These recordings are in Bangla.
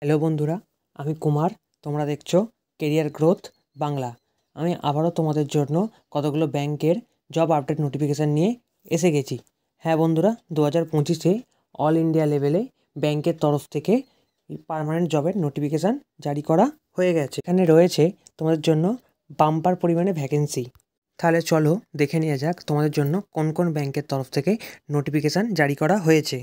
হ্যালো বন্ধুরা, আমি কুমার। তোমরা দেখছো কেরিয়ার গ্রোথ বাংলা। আমি আবারও তোমাদের জন্য কতগুলো ব্যাংকের জব আপডেট নোটিফিকেশান নিয়ে এসে গেছি। হ্যাঁ বন্ধুরা, 2025-এ অল ইন্ডিয়া লেভেলে ব্যাংকের তরফ থেকে পার্মানেন্ট জবের নোটিফিকেশান জারি করা হয়ে গেছে। এখানে রয়েছে তোমাদের জন্য বাম্পার পরিমাণে ভ্যাকেন্সি। তাহলে চলো দেখে নেওয়া যাক তোমাদের জন্য কোন কোন ব্যাংকের তরফ থেকে নোটিফিকেশান জারি করা হয়েছে।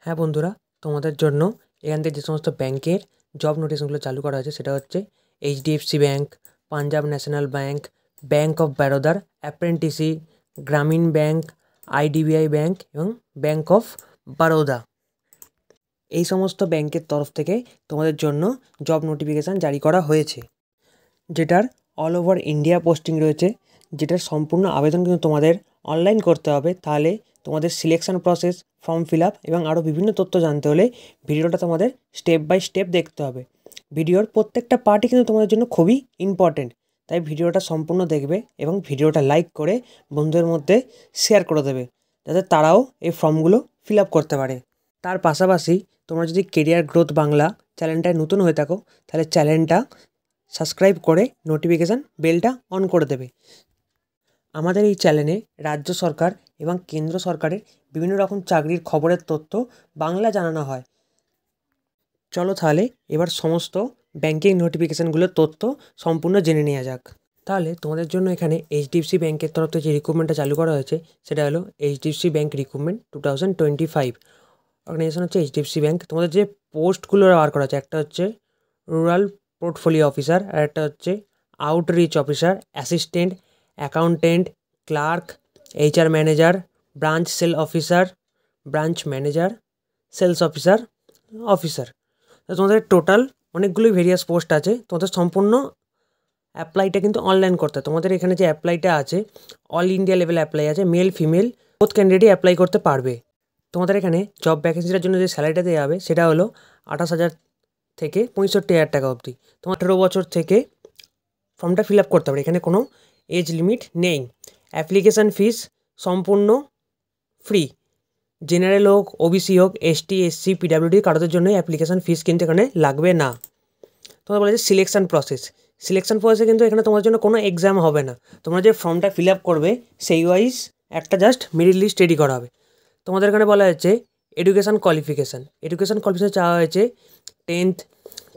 হ্যাঁ বন্ধুরা, তোমাদের জন্য এখান থেকে যে সমস্ত ব্যাংকের জব নোটিশগুলো চালু করা হয়েছে সেটা হচ্ছে HDFC bank, Punjab National Bank, bank of বরোদার অ্যাপ্রেন্টিসি, গ্রামীণ ব্যাংক, আইডিবিআই ব্যাংক এবং ব্যাংক অফ বরোদা। এই সমস্ত ব্যাংকের তরফ থেকে তোমাদের জন্য জব নোটিফিকেশান জারি করা হয়েছে, যেটার অল ওভার ইন্ডিয়া পোস্টিং রয়েছে, যেটার সম্পূর্ণ আবেদন কিন্তু তোমাদের অনলাইন করতে হবে। তাহলে তোমাদের selection process, form fill up এবং আরও বিভিন্ন তথ্য জানতে হলে ভিডিওটা তোমাদের স্টেপ বাই স্টেপ দেখতে হবে। ভিডিওর প্রত্যেকটা পার্টই কিন্তু তোমাদের জন্য খুবই ইম্পর্টেন্ট, তাই ভিডিওটা সম্পূর্ণ দেখবে এবং ভিডিওটা লাইক করে বন্ধুদের মধ্যে শেয়ার করে দেবে, যাতে তারাও এই ফর্মগুলো ফিল আপ করতে পারে। তার পাশাপাশি তোমরা যদি কেরিয়ার গ্রোথ বাংলা চ্যানেলটায় নতুন হয়ে থাকো, তাহলে চ্যানেলটা সাবস্ক্রাইব করে নোটিফিকেশান বেলটা অন করে দেবে। আমাদের এই চ্যানেলে রাজ্য সরকার এবং কেন্দ্র সরকারের বিভিন্ন রকম চাকরির খবরের তথ্য বাংলা জানানো হয়। চলো তাহলে এবার সমস্ত ব্যাংকিং নোটিফিকেশানগুলোর তথ্য সম্পূর্ণ জেনে নেওয়া যাক। তাহলে তোমাদের জন্য এখানে এইচডিএফসি ব্যাংকের তরফ থেকে যে রিক্রুটমেন্টটা চালু করা হয়েছে সেটা হলো এইচডিএফসি ব্যাংক রিক্রুটমেন্ট 2025। অর্গানাইজেশন হচ্ছে এইচডিএফসি ব্যাংক। তোমাদের যে পোস্টগুলো বার করা হচ্ছে, একটা হচ্ছে রুরাল পোর্টফোলিও অফিসার, আর একটা হচ্ছে outreach officer, assistant, accountant, clerk, HR manager, branch sale officer, branch manager, sales officer, officer. তোমাদের টোটাল অনেকগুলোই ভেরিয়াস পোস্ট আছে। তোমাদের সম্পূর্ণ অ্যাপ্লাইটা কিন্তু অনলাইন করতে হয়। তোমাদের এখানে যে অ্যাপ্লাইটা আছে অল ইন্ডিয়া লেভেল অ্যাপ্লাই আছে, মেল ফিমেল বোথ ক্যান্ডিডেটই অ্যাপ্লাই করতে পারবে। তোমাদের এখানে জব ভ্যাকেন্সিটার জন্য যে স্যালারিটা দেওয়া হবে সেটা হলো 28,000 থেকে 65,000 টাকা অবধি। তোমার 18 বছর থেকে ফর্মটা ফিল আপ করতে হবে, এখানে কোনো এজ লিমিট নেই। অ্যাপ্লিকেশান ফিস সম্পূর্ণ ফ্রি। জেনারেল হোক, ওবিসি হোক, এসটি, এসসি, পিডাব্লিউডি কারোদের জন্য অ্যাপ্লিকেশান ফিস কিন্তু এখানে লাগবে না। তোমরা বলেছে সিলেকশান প্রসেসে কিন্তু এখানে তোমার জন্য কোনো এক্সাম হবে না। তোমরা যে ফর্মটা ফিল আপ করবে সেই ওয়াইজ একটা জাস্ট মেরিট লিস্ট রেডি করা হবে। তোমাদের এখানে বলা হয়েছে এডুকেশান কোয়ালিফিকেশান চাওয়া হয়েছে 10th,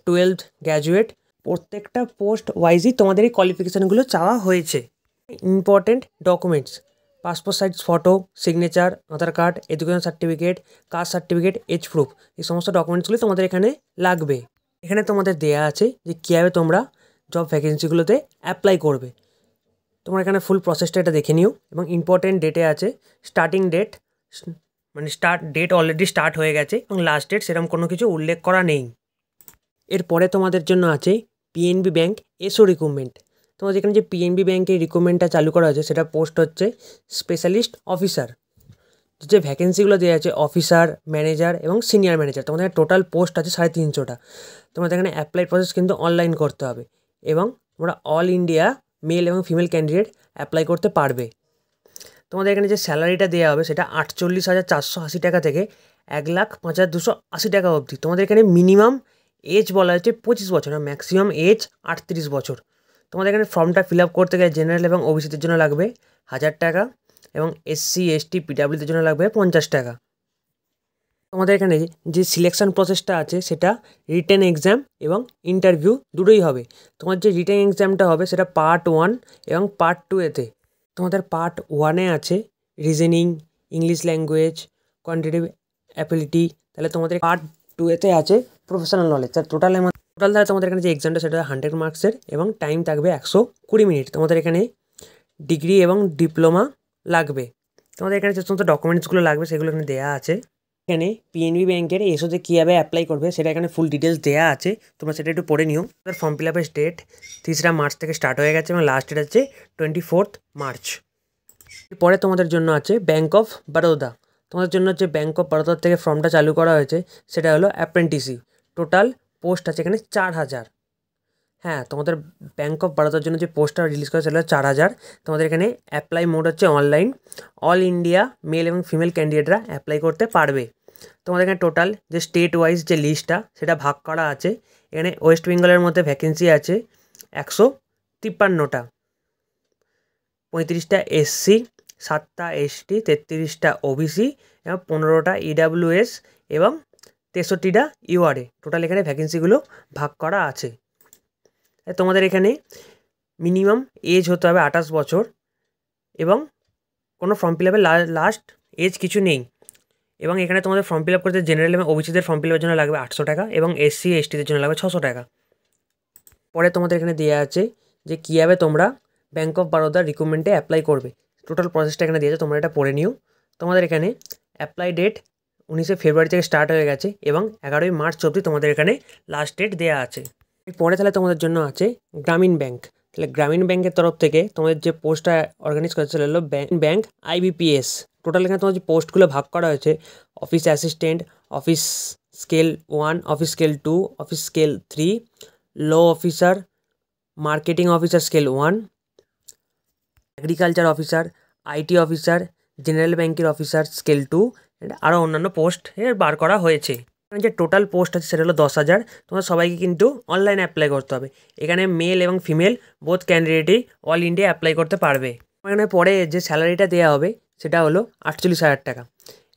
12th, গ্র্যাজুয়েট। প্রত্যেকটা পোস্ট ওয়াইজই তোমাদের এই কোয়ালিফিকেশানগুলো চাওয়া হয়েছে। Important documents: passport size photo, signature, Aadhaar card, education certificate, caste certificate, age proof, এই সমস্ত ডকুমেন্টসগুলো তোমাদের এখানে লাগবে। এখানে তোমাদের দেয়া আছে যে কীভাবে তোমরা জব ভ্যাকেন্সিগুলোতে অ্যাপ্লাই করবে। তোমরা এখানে ফুল প্রসেসটা এটা দেখে নিও এবং ইম্পর্টেন্ট ডেটে আছে স্টার্টিং ডেট, মানে স্টার্ট ডেট অলরেডি স্টার্ট হয়ে গেছে এবং লাস্ট ডেট সেরকম কোনো কিছু উল্লেখ করা নেই। এরপরে তোমাদের জন্য আছে পিএনবি ব্যাংক এসও রিক্রুটমেন্ট। তোমাদের যেখানে যে পিএনবি ব্যাংকের রিক্রুটমেন্টটা চালু করা হয়েছে সেটা পোস্ট হচ্ছে স্পেশালিস্ট অফিসার। যে ভ্যাকেন্সিগুলো দেওয়া আছে অফিসার, ম্যানেজার এবং সিনিয়র ম্যানেজার, তোমাদের টোটাল পোস্ট আছে 350টা। তোমাদের এখানে অ্যাপ্লাই প্রসেস কিন্তু অনলাইন করতে হবে এবং তোমরা অল ইন্ডিয়া মেল এবং ফিমেল ক্যান্ডিডেট অ্যাপ্লাই করতে পারবে। তোমাদের এখানে যে স্যালারিটা দেওয়া হবে সেটা 48,480 টাকা থেকে 1,05,280 টাকা অবধি। তোমাদের এখানে মিনিমাম এজ বলা হচ্ছে 25 বছর আর ম্যাক্সিমাম এজ 38 বছর। তোমাদের এখানে ফর্মটা ফিল আপ করতে গেলে জেনারেল এবং ওবিসিদের জন্য লাগবে 1,000 টাকা এবং এসসি, এসটি, পিডাব্লিউদের জন্য লাগবে 50 টাকা। তোমাদের এখানে যে সিলেকশন প্রসেসটা আছে সেটা রিটেন এক্সাম এবং ইন্টারভিউ দুটোই হবে। তোমার যে রিটেন এক্সামটা হবে সেটা পার্ট 1 এবং পার্ট 2-এতে। তোমাদের পার্ট 1-এ আছে reasoning, English language, quantitative ability. তাহলে তোমাদের পার্ট 2-এতে আছে প্রফেশনাল নলেজ। টোটাল তাহলে তোমাদের এখানে যে এক্সামটা সেটা 100 মার্কসের এবং টাইম থাকবে 120 মিনিট। তোমাদের এখানে ডিগ্রি এবং ডিপ্লোমা লাগবে। তোমাদের এখানে যে সমস্ত ডকুমেন্টসগুলো লাগবে সেগুলো এখানে দেওয়া আছে। এখানে পিএনবি ব্যাংকের এসওতে কীভাবে অ্যাপ্লাই করবে সেটা এখানে ফুল ডিটেলস দেওয়া আছে, তোমরা সেটা একটু পড়ে নিও। তাদের ফর্ম ফিল আপের ডেট 3 মার্চ থেকে স্টার্ট হয়ে গেছে এবং লাস্ট ডেট আছে 24 মার্চ। এরপরে তোমাদের জন্য আছে ব্যাংক অফ বরোদা। তোমাদের জন্য যে ব্যাংক অফ বরোদার থেকে ফর্মটা চালু করা হয়েছে সেটা হলো অ্যাপ্রেন্টিসি। টোটাল পোস্ট আছে এখানে 4,000। হ্যাঁ, তোমাদের ব্যাংক অফ বরোদার জন্য যে পোস্টটা রিলিজ করা সেটা 4,000। তোমাদের এখানে অ্যাপ্লাই মোড হচ্ছে অনলাইন। অল ইন্ডিয়া মেল এবং ফিমেল ক্যান্ডিডেটরা অ্যাপ্লাই করতে পারবে। তোমাদের এখানে টোটাল যে স্টেট ওয়াইজ যে লিস্টটা সেটা ভাগ করা আছে। এখানে ওয়েস্ট বেঙ্গলের মধ্যে ভ্যাকেন্সি আছে 153টা, 35টা এসসি, 7টা এসটি, 33টা ওবিসি এবং 15টা ইডাব্লিউএস এবং 63টা ইউআরএ। টোটাল এখানে ভ্যাকেন্সিগুলো ভাগ করা আছে। তোমাদের এখানে মিনিমাম এজ হতে হবে 28 বছর এবং কোনো ফর্ম ফিল আপের লাস্ট এজ কিছু নেই। এবং এখানে তোমাদের ফর্ম ফিল আপ করতে জেনারেল এবং ওবিসিদের ফর্ম ফিল আপের জন্য লাগবে 800 টাকা এবং এসসি এসটিদের জন্য লাগবে 600 টাকা। পরে তোমাদের এখানে দেওয়া আছে যে কীভাবে তোমরা ব্যাঙ্ক অফ বরোদার রিক্রুটমেন্টে অ্যাপ্লাই করবে। টোটাল প্রসেসটা এখানে দিয়েছে, তোমরা এটা পড়ে নিও। তোমাদের এখানে অ্যাপ্লাই ডেট 19শে ফেব্রুয়ারি থেকে স্টার্ট হয়ে গেছে এবং 11ই মার্চ অবধি তোমাদের এখানে লাস্ট ডেট দেওয়া আছে। পরে তাহলে তোমাদের জন্য আছে গ্রামীণ ব্যাংক। তাহলে গ্রামীণ ব্যাংকের তরফ থেকে তোমাদের যে পোস্টটা অর্গানাইজ করেছে সেটা হলো ব্যাংক আইবিপিএস। টোটাল এখানে তোমার যে পোস্টগুলো ভাগ করা হয়েছে office assistant, office scale 1, office scale 2, office scale 3, law officer, marketing officer scale 1, agriculture officer, IT officer, general ব্যাংকের অফিসার স্কেল 2 আরও অন্যান্য পোস্ট বার করা হয়েছে। এখানে যে টোটাল পোস্ট আছে সেটা হলো 10,000। তোমার সবাইকে কিন্তু অনলাইনে অ্যাপ্লাই করতে হবে। এখানে মেল এবং ফিমেল বোথ ক্যান্ডিডেটই অল ইন্ডিয়া অ্যাপ্লাই করতে পারবে। এখানে পরে যে স্যালারিটা দেওয়া হবে সেটা হলো 48,000 টাকা।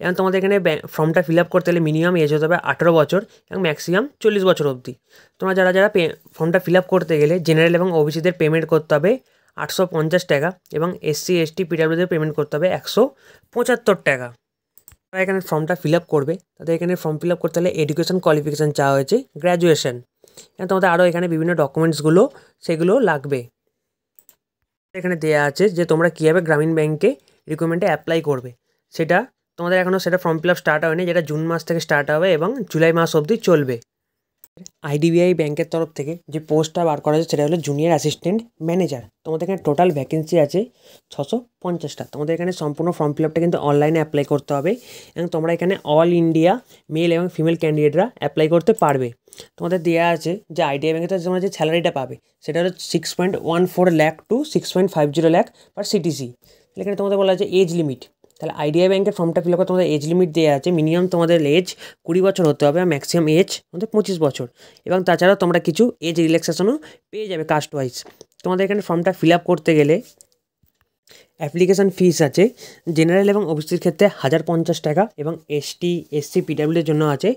এবং তোমাদের এখানে ফর্মটা ফিল আপ করতে হলে মিনিমাম এজ হতে হবে 18 বছর এবং ম্যাক্সিমাম 40 বছর অবধি। তোমরা যারা যারা ফর্মটা ফিল আপ করতে গেলে জেনারেল এবং ওবিসিদের পেমেন্ট করতে হবে 850 টাকা এবং এসসি এসটি পিডাব্লিউদের পেমেন্ট করতে হবে 175 টাকা। তারা এখানে ফর্মটা ফিল আপ করবে, তাদের এখানে ফর্ম ফিল আপ করতে হলে এডুকেশন কোয়ালিফিকেশান চাওয়া হয়েছে গ্র্যাজুয়েশন। এবং তোমাদের আরও এখানে বিভিন্ন ডকুমেন্টসগুলো সেগুলো লাগবে। এখানে দেওয়া আছে যে তোমরা কীভাবে গ্রামীণ ব্যাংকে রিক্রুটমেন্টে অ্যাপ্লাই করবে। সেটা তোমাদের এখনও সেটা ফর্ম ফিল আপ স্টার্ট হয়নি, যেটা জুন মাস থেকে স্টার্ট হবে এবং জুলাই মাস অবধি চলবে। আইডিবিআই ব্যাংকের তরফ থেকে যে পোস্টটা বার করা হয়েছে সেটা হলো জুনিয়র অ্যাসিস্ট্যান্ট ম্যানেজার। তোমাদের এখানে টোটাল ভ্যাকেন্সি আছে 650টা। তোমাদের এখানে সম্পূর্ণ ফর্ম ফিল আপটা কিন্তু অনলাইনে অ্যাপ্লাই করতে হবে এবং তোমরা এখানে অল ইন্ডিয়া মেল এবং ফিমেল ক্যান্ডিডেটরা অ্যাপ্লাই করতে পারবে। তোমাদের দেওয়া আছে যে আইডিআই ব্যাংকে তোমরা যে স্যালারিটা পাবে সেটা হলো 6.14 লাখ টু 6.50 লাখ পার সিটিসি। এখানে তোমাদের বলা আছে এজ লিমিট। তাহলে আইডিআই ব্যাংকের ফর্মটা ফিল আপ করে তোমাদের এজ লিমিট দেওয়া আছে, মিনিমাম তোমাদের এজ 20 বছর হতে হবে আর ম্যাক্সিমাম এজ তোমাদের 25 বছর। এবং তাছাড়াও তোমরা কিছু এজ রিল্যাক্সেশনও পেয়ে যাবে কাস্ট ওয়াইজ। তোমাদের এখানে ফর্মটা ফিল আপ করতে গেলে অ্যাপ্লিকেশান ফিস আছে জেনারেল এবং ওবিসির ক্ষেত্রে 1050 টাকা এবং এসটি এসসি পিডাব্লিউর জন্য আছে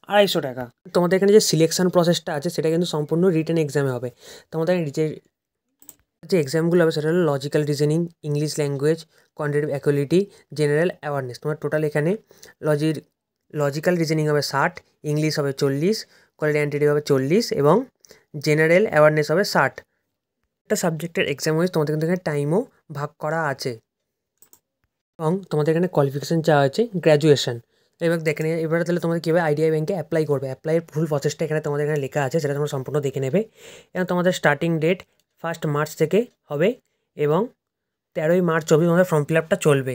250 টাকা। তোমাদের এখানে যে সিলেকশন প্রসেসটা আছে সেটা কিন্তু সম্পূর্ণ রিটেন এক্সামে হবে। তোমাদের যে এক্সামগুলো হবে সেটা হলো logical reasoning, English language, quantitative ability, general awareness. তোমার টোটাল এখানে লজিক্যাল রিজনিং হবে 60, ইংলিশ হবে 40, কোয়ান্টিটেটিভ হবে 40 এবং জেনারেল অ্যাওয়ারনেস হবে 60। একটা সাবজেক্টের এক্সাম ওয়াইজ তোমাদের কিন্তু এখানে টাইমও ভাগ করা আছে এবং তোমাদের এখানে কোয়ালিফিকেশান চাওয়া হয়েছে গ্র্যাজুয়েশন। এবার দেখে নেবে এবারে তাহলে তোমাদের কীভাবে আইডিআই ব্যাংকে অ্যাপ্লাই করবে। অ্যাপ্লাইয়ের ফুল প্রসেসটা এখানে তোমাদের এখানে লেখা আছে, সেটা তোমরা সম্পূর্ণ দেখে নেবে। এবং তোমাদের স্টার্টিং ডেট 1 মার্চ থেকে হবে এবং 13ই মার্চ অবধি তোমাদের ফর্ম ফিল আপটা চলবে।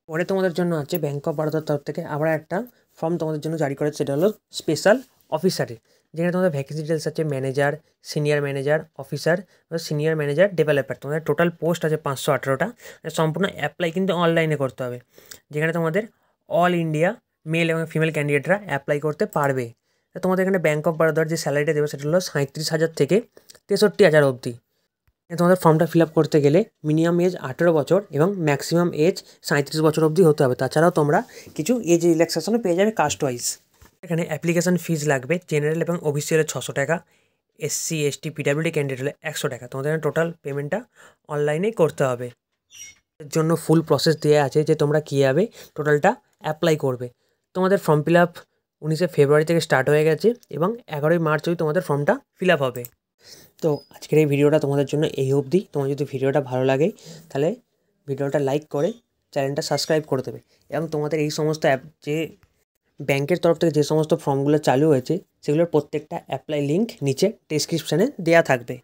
পরে তোমাদের জন্য আছে ব্যাঙ্ক অফ বরোদার তরফ থেকে আবার একটা ফর্ম তোমাদের জন্য জারি করেছে, সেটা হলো স্পেশাল অফিসারের, যেখানে তোমাদের ভ্যাকেন্সি ডিটেলস আছে manager, senior manager, officer, senior manager, developer. তোমাদের টোটাল পোস্ট আছে 518টা। সম্পূর্ণ অ্যাপ্লাই কিন্তু অনলাইনে করতে হবে, যেখানে তোমাদের অল ইন্ডিয়া মেল এবং ফিমেল ক্যান্ডিডেটরা অ্যাপ্লাই করতে পারবে। তোমাদের এখানে ব্যাঙ্ক অফ বরোদার যে স্যালারিটা দেবে সেটা হলো 37,000 থেকে 63,000 অবধি। তোমাদের ফর্মটা ফিল আপ করতে গেলে মিনিমাম এজ 18 বছর এবং ম্যাক্সিমাম এজ 37 বছর অবধি হতে হবে। তাছাড়াও তোমরা কিছু এজ রিল্যাক্সেশনও পেয়ে যাবে কাস্ট ওয়াইজ। এখানে অ্যাপ্লিকেশান ফিজ লাগবে জেনারেল এবং ওবিসি হলে 600 টাকা, এসসি এসটি পিডাব্লিউডি ক্যান্ডিডেট হলে 100 টাকা। তোমাদের এখানে টোটাল পেমেন্টটা অনলাইনে করতে হবে। এর জন্য ফুল প্রসেস দেওয়া আছে যে তোমরা কীভাবে টোটালটা অ্যাপ্লাই করবে। তোমাদের ফর্ম ফিল আপ 19শে ফেব্রুয়ারি থেকে স্টার্ট হয়ে গেছে এবং 11ই মার্চ অবধি তোমাদের ফর্মটা ফিল আপ হবে। তো আজকের এই ভিডিওটা তোমাদের জন্য এই অবধি। তোমার যদি ভিডিওটা ভালো লাগে তাহলে ভিডিওটা লাইক করে চ্যানেলটা সাবস্ক্রাইব করে দেবে এবং তোমাদের এই সমস্ত অ্যাপ যে ব্যাংকের তরফ থেকে যে সমস্ত ফর্মগুলো চালু হয়েছে সেগুলোর প্রত্যেকটা অ্যাপ্লাই লিঙ্ক নিচে ডেসক্রিপশানে দেওয়া থাকবে।